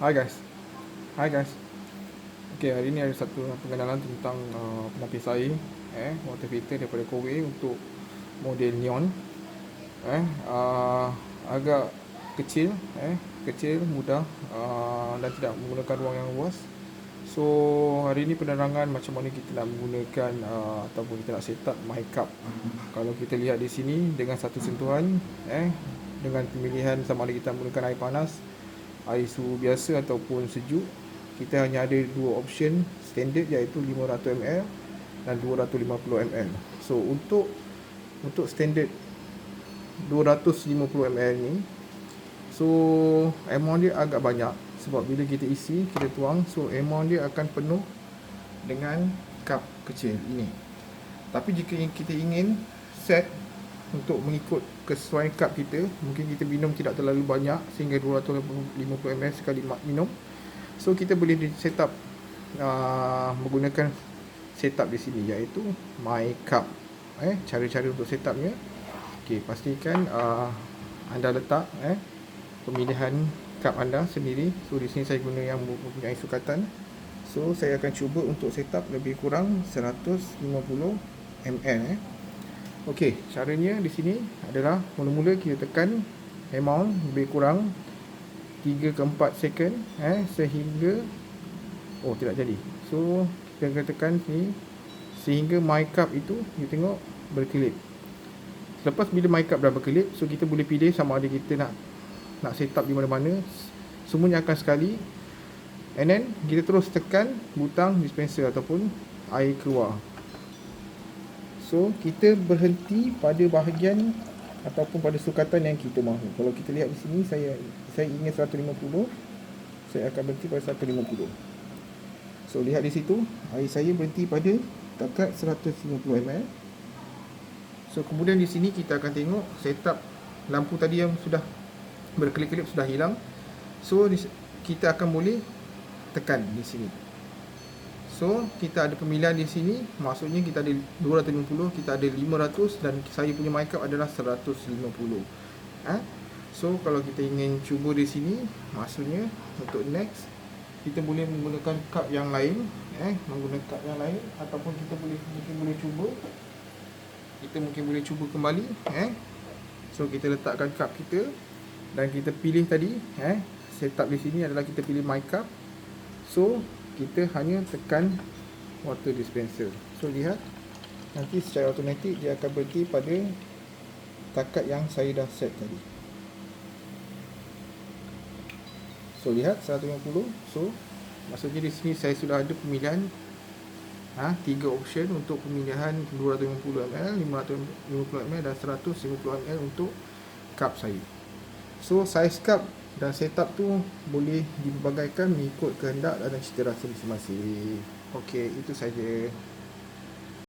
Hai guys. Hai guys. Okey, hari ni ada satu pengenalan tentang penapis air water filter daripada Korea untuk model neon. Agak kecil, kecil, mudah, dan tidak menggunakan ruang yang luas. So, hari ni penerangan macam mana kita nak menggunakan ataupun kita nak set up my cup. Kalau kita lihat di sini dengan satu sentuhan, dengan pemilihan sama ada kita menggunakan air panas, air suhu biasa ataupun sejuk, kita hanya ada dua option standard, iaitu 500 ml dan 250 ml. So untuk standard 250 ml ni, so amount dia agak banyak sebab bila kita isi, kita tuang, so amount dia akan penuh dengan cup kecil ini. Tapi jika kita ingin set untuk mengikut kesesuaian cup kita, mungkin kita minum tidak terlalu banyak sehingga 250 ml sekali minum. So kita boleh set up menggunakan setup di sini, iaitu my cup. Cara-cara untuk setupnya, okey, pastikan anda letak pemilihan cup anda sendiri. So di sini saya guna yang mempunyai sukatan. So saya akan cuba untuk setup lebih kurang 150 ml. Okey, caranya di sini adalah mula-mula kita tekan amount lebih kurang 3 ke 4 second sehingga tidak jadi. So kita akan tekan ni sehingga my cup itu you tengok berkelip. Lepas bila my cup dah berkelip, so kita boleh pilih sama ada kita nak set up di mana-mana. Semuanya akan sekali, and then kita terus tekan butang dispenser ataupun air keluar. So kita berhenti pada bahagian ataupun pada sukatan yang kita mahu. Kalau kita lihat di sini, saya ingin 150, saya akan berhenti pada 150. So lihat di situ, air saya berhenti pada takat 150 ml. So kemudian di sini kita akan tengok setup lampu tadi yang sudah berkelip-kelip sudah hilang. So kita akan boleh tekan di sini. So kita ada pemilihan di sini, maksudnya kita ada 250, kita ada 500, dan saya punya my cup adalah 150. So kalau kita ingin cuba di sini, maksudnya untuk next kita boleh menggunakan cup yang lain, menggunakan cup yang lain, ataupun kita mungkin boleh cuba kembali. So kita letakkan cup kita dan kita pilih tadi, setup di sini adalah kita pilih my cup. So kita hanya tekan water dispenser. So lihat, nanti secara automatik dia akan berhenti pada takat yang saya dah set tadi. So lihat 150. So maksudnya di sini saya sudah ada pemilihan 3 option untuk pemilihan 250 ml, 550 ml dan 150 ml untuk cup saya. So size cup dan setup tu boleh dipelbagaikan mengikut kehendak dan cita rasa masing-masing. Okey, itu saja.